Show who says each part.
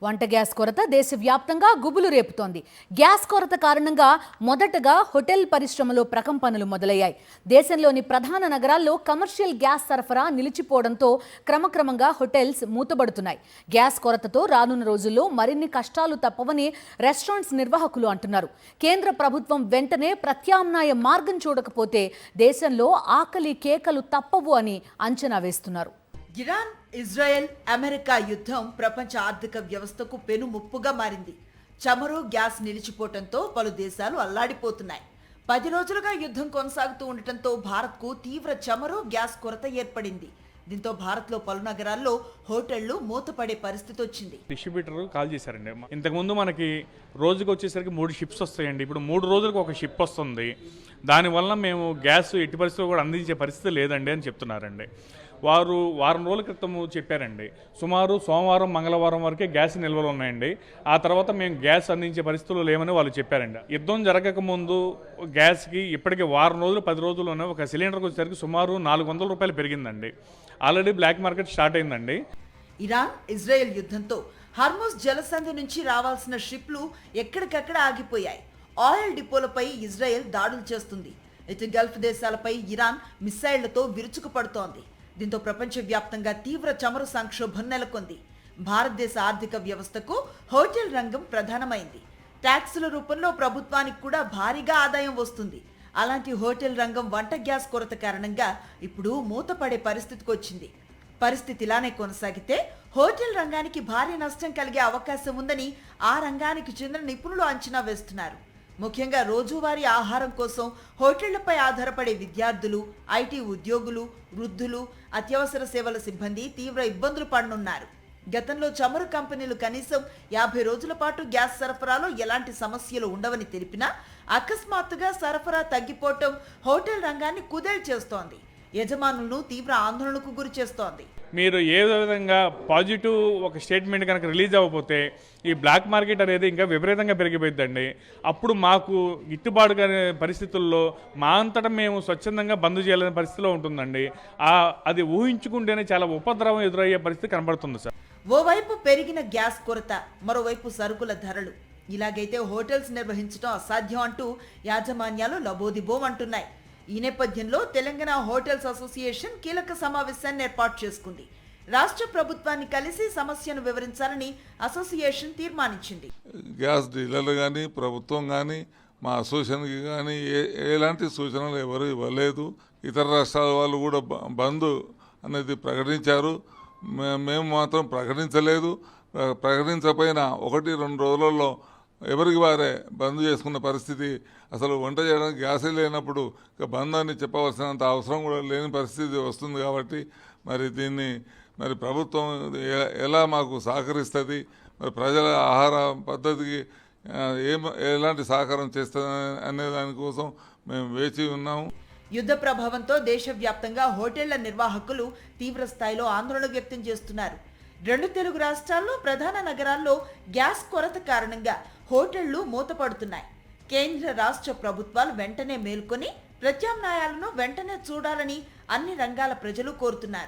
Speaker 1: వంట గ్యాస్ కొరత దేశవ్యాప్తంగా గుబులు రేపుతోంది. గ్యాస్ కొరత కారణంగా మొదటగా హోటల్ పరిశ్రమలో ప్రకంపనలు మొదలయ్యాయి. దేశంలోని ప్రధాన నగరాల్లో కమర్షియల్ గ్యాస్ సరఫరా నిలిచిపోవడంతో క్రమక్రమంగా హోటల్స్ మూతబడుతున్నాయి. గ్యాస్ కొరతతో రానున్న రోజుల్లో మరిన్ని కష్టాలు తప్పవని రెస్టారెంట్స్ నిర్వాహకులు అంటున్నారు. కేంద్ర ప్రభుత్వం వెంటనే ప్రత్యామ్నాయ మార్గం చూడకపోతే దేశంలో ఆకలి కేకలు తప్పవు అని అంచనా వేస్తున్నారు.
Speaker 2: ఇరాన్, ఇజ్రాయెల్, అమెరికా యుద్ధం ప్రపంచ ఆర్థిక వ్యవస్థకు పెను ముప్పుగా మారింది. చమురు, గ్యాస్ నిలిచిపోవడంతో పలు దేశాలు అల్లాడిపోతున్నాయి. 10 రోజులుగా యుద్ధం కొనసాగుతూ ఉండటంతో భారత్కు తీవ్ర చమురు, గ్యాస్ కొరత ఏర్పడింది. దీంతో భారత్లో పలు నగరాల్లో హోటళ్లు మూతపడే పరిస్థితి వచ్చింది.
Speaker 3: డిస్ట్రిబ్యూటర్ కాల్ చేశారండి. ఇంతకుముందు మనకి రోజుకి వచ్చేసరికి 3 షిప్స్ వస్తాయండి. ఇప్పుడు 3 రోజులకు ఒక షిప్ వస్తుంది. దానివల్ల మేము గ్యాస్ ఎట్టి పరిస్థితుల్లో కూడా అందించే పరిస్థితి లేదండి అని చెప్తున్నారండి. వారు వారం రోజుల క్రితం చెప్పారండి, సుమారు సోమవారం, మంగళవారం వరకే గ్యాస్ నిల్వలు ఉన్నాయండి. ఆ తర్వాత మేము గ్యాస్ అందించే పరిస్థితులు లేవని వాళ్ళు చెప్పారండి. యుద్ధం జరగక ముందు గ్యాస్కి ఇప్పటికే వారం రోజులు, 10 రోజుల్లోనే ఒక సిలిండర్కి వచ్చేసరికి సుమారు 400 రూపాయలు పెరిగిందండి. ఆల్రెడీ బ్లాక్ మార్కెట్ స్టార్ట్ అయిందండి.
Speaker 2: ఇరాన్, ఇజ్రాయెల్ యుద్ధంతో హార్మోజ్ జలసంధి నుంచి రావాల్సిన షిప్లు ఎక్కడికక్కడ ఆగిపోయాయి. ఆయిల్ డిపోలపై ఇజ్రాయెల్ దాడులు చేస్తుంది. ఇటు గల్ఫ్ దేశాలపై ఇరాన్ మిస్సైళ్లతో విరుచుకుపడుతోంది. దీంతో ప్రపంచవ్యాప్తంగా తీవ్ర చమురు సంక్షోభం నెలకొంది. భారతదేశ ఆర్థిక వ్యవస్థకు హోటల్ రంగం ప్రధానమైంది. ట్యాక్సుల రూపంలో ప్రభుత్వానికి కూడా భారీగా ఆదాయం వస్తుంది. అలాంటి హోటల్ రంగం వంట గ్యాస్ కొరత కారణంగా ఇప్పుడు మూతపడే పరిస్థితికి వచ్చింది. పరిస్థితి ఇలానే కొనసాగితే హోటల్ రంగానికి భారీ నష్టం కలిగే అవకాశం ఉందని ఆ రంగానికి చెందిన నిపుణులు అంచనా వేస్తున్నారు. ముఖ్యంగా రోజువారీ ఆహారం కోసం హోటళ్లపై ఆధారపడే విద్యార్థులు, ఐటీ ఉద్యోగులు, వృద్ధులు, అత్యవసర సేవల సిబ్బంది తీవ్ర ఇబ్బందులు పడనున్నారు. గతంలో చమురు కంపెనీలు కనీసం 50 రోజుల పాటు గ్యాస్ సరఫరాలో ఎలాంటి సమస్యలు ఉండవని తెలిపినా అకస్మాత్తుగా సరఫరా తగ్గిపోవటం హోటల్ రంగాన్ని కుదేల్చేస్తోంది. యజమానులను తీవ్ర ఆందోళనకు గురి చేస్తోంది.
Speaker 3: మీరు ఏ విధంగా పాజిటివ్ ఒక స్టేట్మెంట్ కనుక రిలీజ్ అవ్వకపోతే ఈ బ్లాక్ మార్కెట్ అనేది ఇంకా విపరీతంగా పెరిగిపోయిందండి. అప్పుడు మాకు గిట్టుబాటు కాని పరిస్థితుల్లో మా అంతటా మేము స్వచ్ఛందంగా బంద్ చేయాలనే పరిస్థితిలో ఉంటుందండి. అది ఊహించుకుంటేనే చాలా ఉపద్రవం ఎదురయ్యే పరిస్థితి కనబడుతుంది సార్.
Speaker 2: ఓవైపు పెరిగిన గ్యాస్ కొరత, మరోవైపు సరుకుల ధరలు. ఇలాగైతే హోటల్స్ నిర్వహించడం అసాధ్యం అంటూ యాజమాన్యాలు లబోదిబోం అంటున్నాయి. ఈ నేపథ్యంలో తెలంగాణ హోటల్స్ అసోసియేషన్ కీలక సమావేశాన్ని ఏర్పాటు చేసుకుంది. రాష్ట్ర ప్రభుత్వాన్ని కలిసి సమస్యను వివరించాలని అసోసియేషన్ తీర్మానించింది.
Speaker 4: గ్యాస్ డీలర్లు కానీ, ప్రభుత్వం కానీ, మా అసోసియేషన్కి కానీ ఎలాంటి సూచనలు ఎవరు ఇవ్వలేదు. ఇతర రాష్ట్రాల వాళ్ళు కూడా బంద్ అనేది ప్రకటించారు. మేము మాత్రం ప్రకటించలేదు. ప్రకటించకపోయినా 1-2 రోజులలో ఎవరికి వారే బంద్ చేసుకున్న పరిస్థితి. అసలు వంట చేయడానికి గ్యాసే లేనప్పుడు బంద్ అని చెప్పవలసినంత అవసరం కూడా లేని పరిస్థితి వస్తుంది. కాబట్టి మరి దీన్ని మరి ప్రభుత్వం ఎలా మాకు సహకరిస్తుంది, మరి ప్రజల ఆహార పద్ధతికి ఎలాంటి సహకారం చేస్తుంది అనే దానికోసం మేము వేచి ఉన్నాము.
Speaker 2: యుద్ధ ప్రభావంతో దేశవ్యాప్తంగా హోటళ్ల నిర్వాహకులు తీవ్ర స్థాయిలో ఆందోళన వ్యక్తం చేస్తున్నారు. 2 తెలుగు రాష్ట్రాల్లో ప్రధాన నగరాల్లో గ్యాస్ కొరత కారణంగా హోటళ్లు మూతపడుతున్నాయి. కేంద్ర, రాష్ట్ర ప్రభుత్వాలు వెంటనే మేల్కొని ప్రత్యామ్నాయాలను వెంటనే చూడాలని అన్ని రంగాల ప్రజలు కోరుతున్నారు.